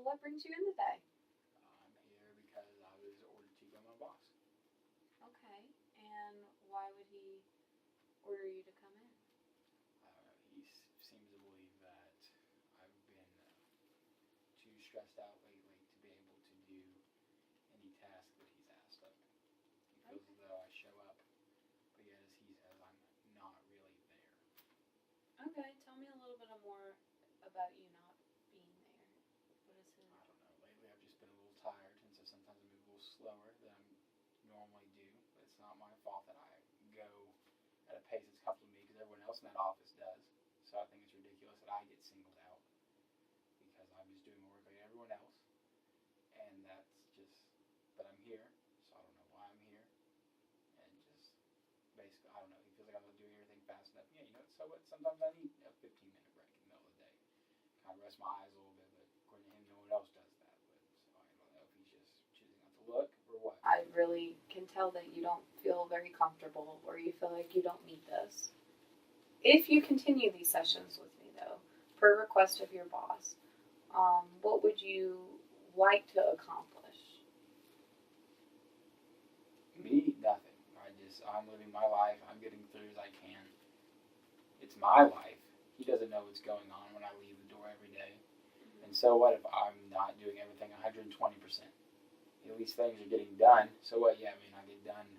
what brings you in today? I'm here because I was ordered to by my boss. Okay, and why would he order you to come in? He seems to believe that I've been too stressed out lately to be able to do any task that he's asked of me. He feels Okay. as though I show up, but yet, as he says, I'm not really there. Okay, tell me a little bit more about you not being there. What is it? I don't know. Lately, I've just been a little tired, and so sometimes I move a little slower than I normally do. But it's not my fault that I go at a pace that's comfortable to me because everyone else in that office does. So I think it's ridiculous that I get singled out because I'm just doing my work like everyone else, and that's just. But I'm here, so I don't know why I'm here, and just basically I don't know. He feels like I'm not doing everything fast enough. Yeah, you know. So what? Sometimes I need a 15-minute break in the middle of the day, kind of rest my eyes a little bit. But according to him, no one else does that. But so I don't know if he's just choosing not to look or what. I really can tell that you don't feel very comfortable or you feel like you don't need this. If you continue these sessions with me, though, per request of your boss, what would you like to accomplish? Me, nothing. I'm living my life. I'm getting through as I can. It's my life. He doesn't know what's going on when I leave the door every day. And so what if I'm not doing everything 120%? At least things are getting done. So what? Yeah, I mean, I get done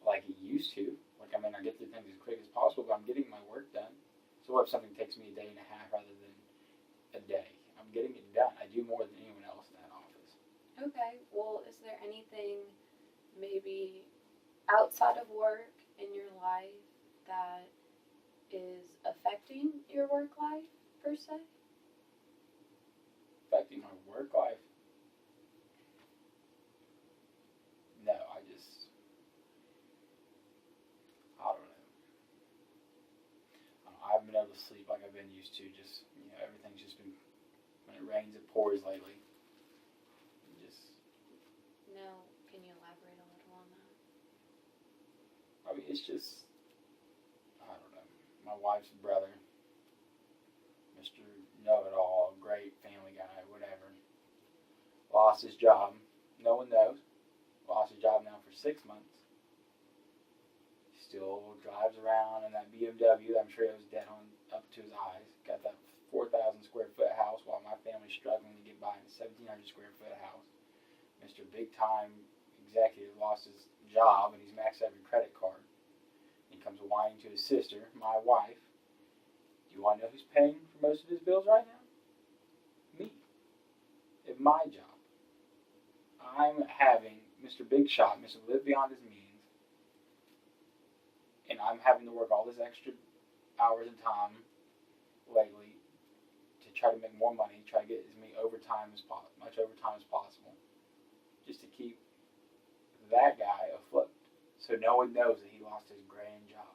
like it used to. Like, I mean, I get through things as quick as possible, but I'm getting my work done. So what if something takes me a day and a half rather than a day? I'm getting it done. I do more than anyone else in that office. Okay, well, is there anything maybe outside of work in your life that is affecting your work life, per se? Affecting my work life? No, I don't know. I haven't been able to sleep like I've been used to. Just, everything's just been, when it rains, it pours lately. Just, No, can you elaborate a little on that? I mean, it's just, I don't know. My wife's brother, Mr. Know It All, great family guy, whatever, lost his job. No one knows. Lost his job now for 6 months. Still drives around in that BMW. I'm sure it was dead on up to his eyes. Got that 4,000 square foot house while my family's struggling to get by in a 1,700 square foot house. Mr. Big Time Executive lost his job and he's maxed every credit card. He comes whining to his sister, my wife. Do you want to know who's paying for most of his bills right now? Me. At my job. I'm having Mr. Big Shot, Mr. Live Beyond His Means, and I'm having to work all this extra hours and time lately to try to make more money, try to get as much overtime as possible, just to keep that guy afloat. So no one knows that he lost his grand job.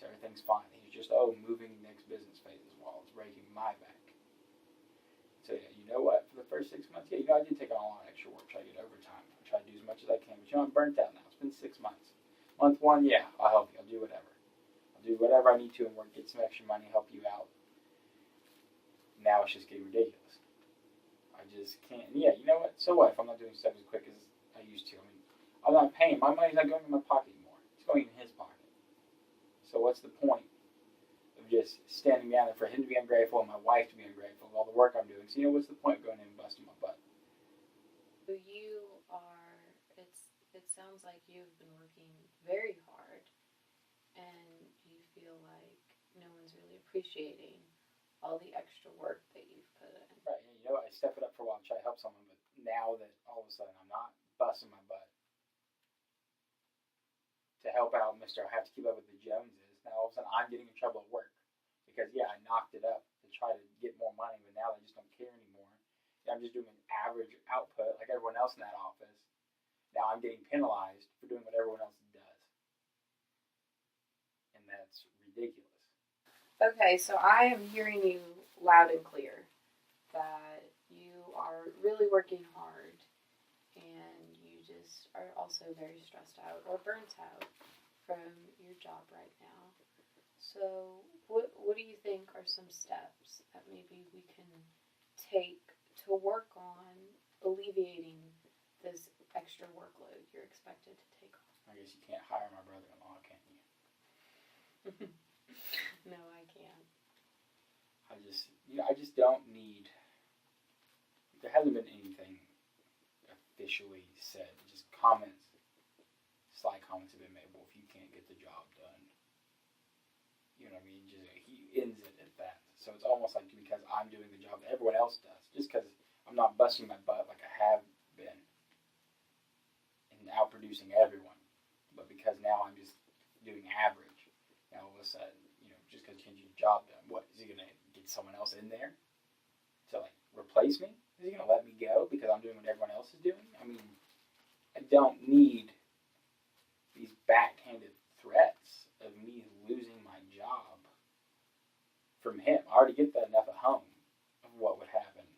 So everything's fine. He's just moving next business phases while it's breaking my back. So yeah, you know what? For the first 6 months, yeah, I did take on a lot of extra work, try to get overtime, try to do as much as I can. But I'm burnt out now. It's been 6 months. Month one, yeah, I'll help you. I'll do whatever. I'll do whatever I need to and work, get some extra money, help you out. Now it's just getting ridiculous. I just can't. Yeah, you know what? So what if I'm not doing stuff as quick as I used to? I mean, I'm not paying. My money's not going in my pocket anymore. It's going in his pocket. So what's the point of just standing down there for him to be ungrateful and my wife to be ungrateful of all the work I'm doing? So what's the point of going in and busting my butt? You are, it sounds like you've been working very hard and you feel like no one's really appreciating all the extra work that you've put in. Right, and I step it up for a while and try to help someone, but now that all of a sudden I'm not busting my butt to help out Mr. I have to keep up with the Joneses, now all of a sudden I'm getting in trouble at work. Because, yeah, I knocked it up to try to get more money, but now they just don't care anymore. Yeah, I'm just doing an average output like everyone else in that office. Now I'm getting penalized for doing what everyone else does. And that's ridiculous. Okay, so I am hearing you loud and clear that you are really working hard and you just are also very stressed out or burnt out from your job right now. So what do you think are some steps that maybe we can take to work on alleviating this extra workload you're expected to take I guess you can't hire my brother-in-law, can you? on? No, I can't. I just don't need. There hasn't been anything officially said. Just comments, sly comments have been made. Well, if you can't get the job done, you know what I mean. Just he ends it at that. So it's almost like because I'm doing the job that everyone else does, just because I'm not busting my butt like I have been and outproducing everyone, but because now I'm just doing average. Now all of a sudden, just because you can do your job done, what is he gonna get someone else in there to like replace me? Is he gonna let me go because I'm doing what everyone else is doing? I mean, I don't need these backhanded threats of me losing my job from him. I already get that enough at home of what would happen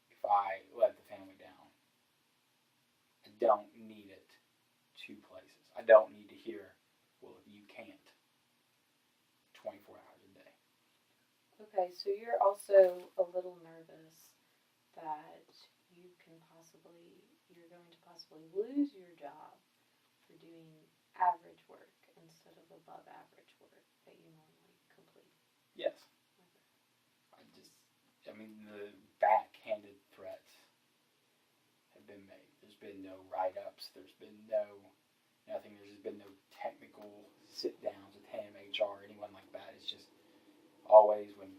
if I let the family down. I don't need it 2 places. I don't need to hear, well, if you can't, 24 hours a day. Okay, so you're also a little nervous that you're going to possibly lose your job for doing average work instead of above average work that you normally complete. Yes. The backhanded threats have been made. There's been no write-ups. There's been nothing. There's been no technical sit-downs with him, HR, anyone like that. It's just always when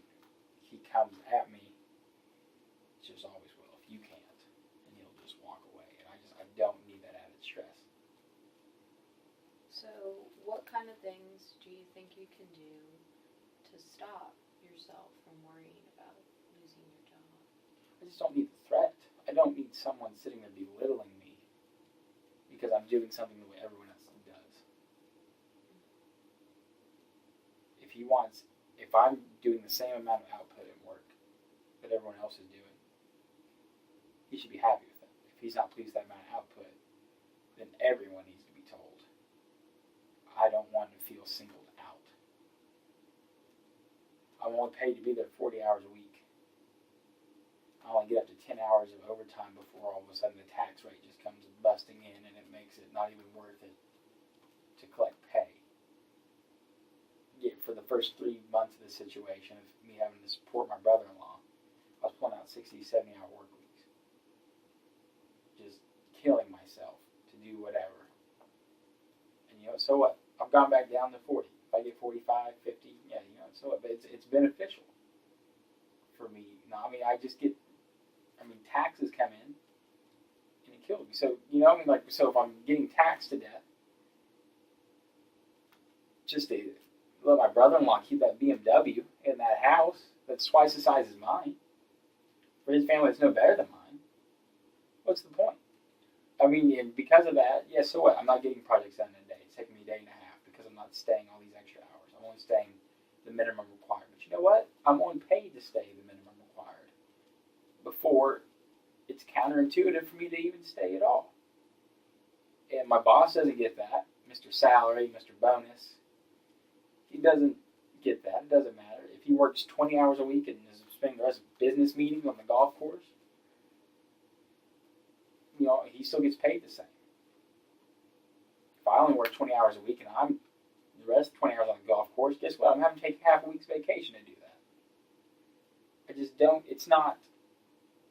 he comes at me, it's just always, well, if you can't, and he'll just walk away. And I don't need that added stress. So what kind of things do you think you can do to stop yourself from worrying about losing your job? I just don't need the threat. I don't need someone sitting there belittling me because I'm doing something the way everyone else does. If I'm doing the same amount of output and work that everyone else is doing, he should be happy with that. If he's not pleased with that amount of output, then everyone needs to be told. I don't want to feel singled out. I'm only paid to be there 40 hours a week. I only get up to 10 hours of overtime before all of a sudden the tax rate just comes busting in and it makes it not even worth it to collect pay. For the first 3 months of the situation of me having to support my brother-in-law, I was pulling out 60, 70-hour work weeks. Just killing myself to do whatever. And so what? I've gone back down to 40. If I get 45, 50, yeah, so what? But it's beneficial for me. Taxes come in and it kills me. So, so if I'm getting taxed to death, just to let my brother-in-law keep that BMW in that house that's twice the size as mine, for his family it's no better than mine, what's the point? And because of that, yeah, so what? I'm not getting projects done in a day. It's taking me a day and a half because I'm not staying all these extra hours. I'm only staying the minimum required. But you know what? I'm only paid to stay the minimum required. Before, it's counterintuitive for me to even stay at all. And my boss doesn't get that. Mr. Salary, Mr. Bonus. He doesn't get that. It doesn't matter. If he works 20 hours a week and is spending the rest of business meetings on the golf course, he still gets paid the same. If I only work 20 hours a week and I'm the rest 20 hours on the golf course, guess what? I'm having to take half a week's vacation to do that.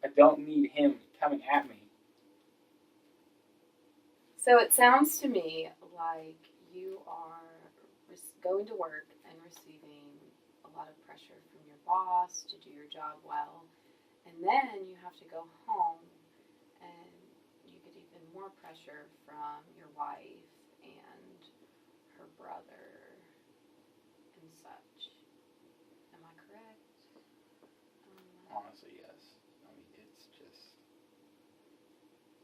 I don't need him coming at me. So it sounds to me like you are going to work and receiving a lot of pressure from your boss to do your job well, and then you have to go home and you get even more pressure from your wife and her brother and such. Am I correct? Honestly, yes.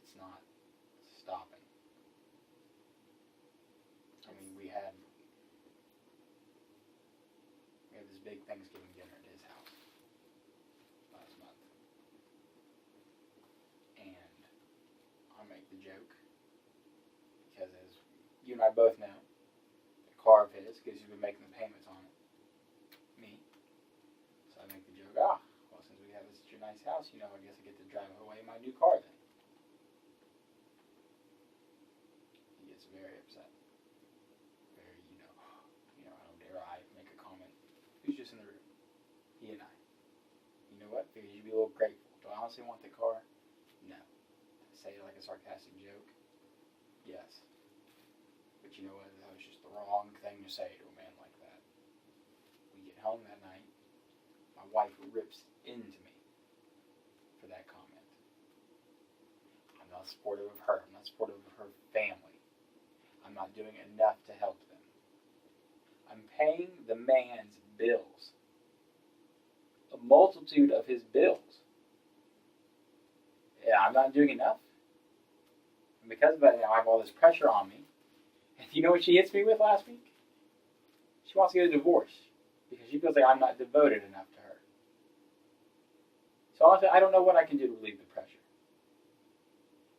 It's not stopping. We had this big Thanksgiving dinner at his house last month. And I make the joke, because as you and I both know, the car of his, because he's been making the payments on it, me. So I make the joke, well, since we have such a nice house, I guess I get to drive away in my new car then. He gets very upset. Very, I don't dare I make a comment. Who's just in the room? He and I. You know what? Figured you'd be a little grateful. Do I honestly want the car? No. Say it like a sarcastic joke? Yes. But you know what? That was just the wrong thing to say to a man like that. We get home that night. My wife rips into me for that comment. I'm not supportive of her. I'm not supportive of her family. I'm not doing enough to help them. I'm paying the man's bills. A multitude of his bills. Yeah, I'm not doing enough. And because of that, now I have all this pressure on me. And you know what she hits me with last week? She wants to get a divorce because she feels like I'm not devoted enough to her. So honestly, I don't know what I can do to relieve the pressure.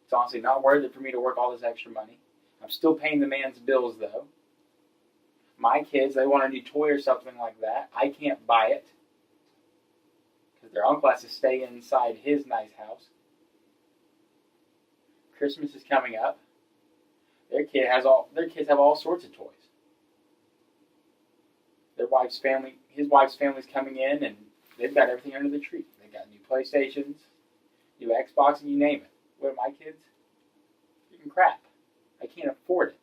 It's honestly not worth it for me to work all this extra money. I'm still paying the man's bills though. My kids, they want a new toy or something like that. I can't buy it because their uncle has to stay inside his nice house. Christmas is coming up. Their kids have all sorts of toys. His wife's family's coming in, and they've got everything under the tree. They got new PlayStations, new Xbox, and you name it. What are my kids? Freaking crap. I can't afford it.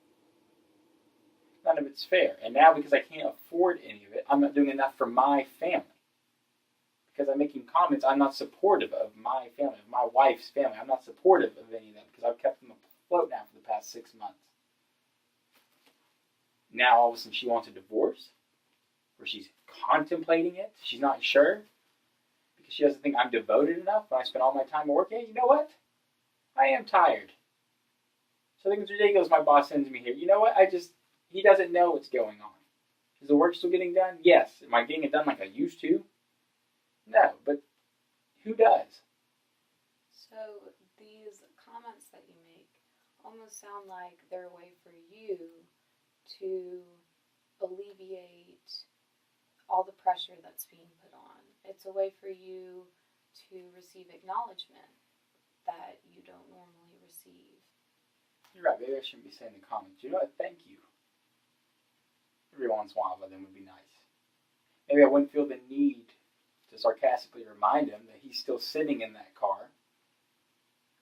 None of it's fair. And now because I can't afford any of it, I'm not doing enough for my family. Because I'm making comments, I'm not supportive of my family, of my wife's family. I'm not supportive of any of them because I've kept them afloat now for the past 6 months. Now all of a sudden she wants a divorce, or she's contemplating it. She's not sure because she doesn't think I'm devoted enough when I spend all my time working. Hey, you know what? I am tired. So I think it's ridiculous my boss sends me here. You know what? He doesn't know what's going on. Is the work still getting done? Yes. Am I getting it done like I used to? No, but who does? So these comments that you make almost sound like they're a way for you to alleviate all the pressure that's being put on. It's a way for you to receive acknowledgement that you don't normally receive. You're right. Maybe I shouldn't be saying the comments. You know what? Thank you. Every once in a while, but then would be nice. Maybe I wouldn't feel the need to sarcastically remind him that he's still sitting in that car.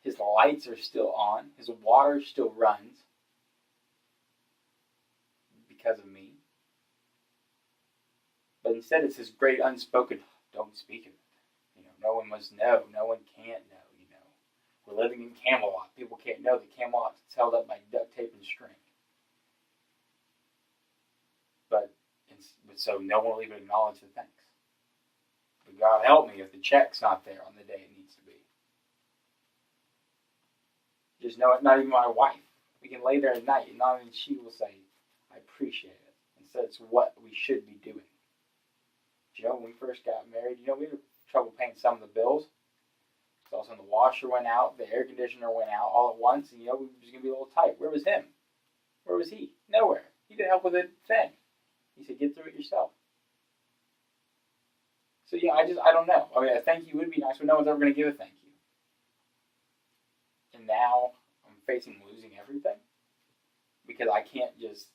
His lights are still on. His water still runs because of me. But instead it's this great unspoken, don't speak of it. No one must know. No one can't know, We're living in Camelot. People can't know that Camelot is held up by duct tape and string. But so no one will even acknowledge the thanks. But God help me if the check's not there on the day it needs to be. Just know it, not even my wife. We can lay there at night and not even she will say, I appreciate it. Instead, it's what we should be doing. When we first got married, we had trouble paying some of the bills. So all of a sudden the washer went out, the air conditioner went out all at once, and we was going to be a little tight. Where was him? Where was he? Nowhere. He didn't help with a thing. He said, get through it yourself. So I don't know. I mean, a thank you would be nice, but no one's ever going to give a thank you. And now I'm facing losing everything because I can't just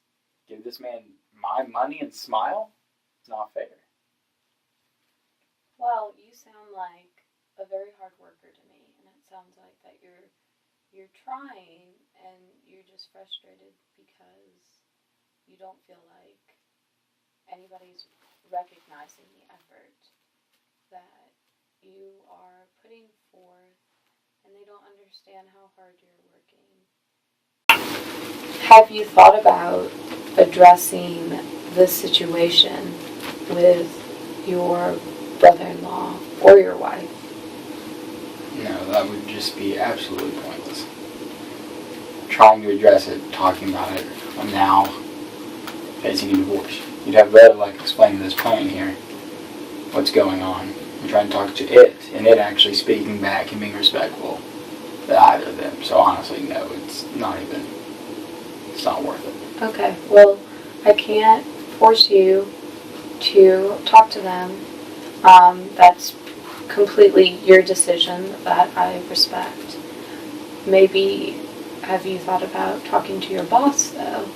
give this man my money and smile. It's not fair. Well, you sound like a very hard worker to me, and it sounds like that you're trying and you're just frustrated because you don't feel like anybody's recognizing the effort that you are putting forth, and they don't understand how hard you're working. Have you thought about addressing this situation with your brother-in-law or your wife? No, that would just be absolutely pointless. Trying to address it, talking about it, I'm now facing a divorce. You'd have better explaining this plan here, what's going on, and trying to talk to it, and it actually speaking back and being respectful to either of them. So honestly, no, it's not worth it. Okay, well, I can't force you to talk to them. That's completely your decision that I respect. Maybe have you thought about talking to your boss, though,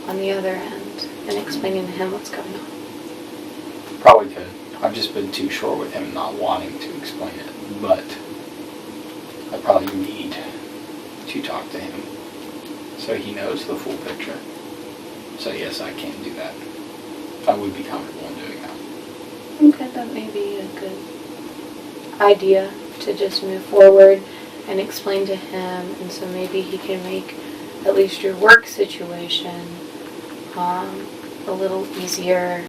on the other end, and explaining to him what's going on? Probably could. I've just been too short with him not wanting to explain it, but I probably need to talk to him so he knows the full picture. So yes, I can do that. I would be comfortable in doing that. Okay, that may be a good idea to just move forward and explain to him, and so maybe he can make at least your work situation a little easier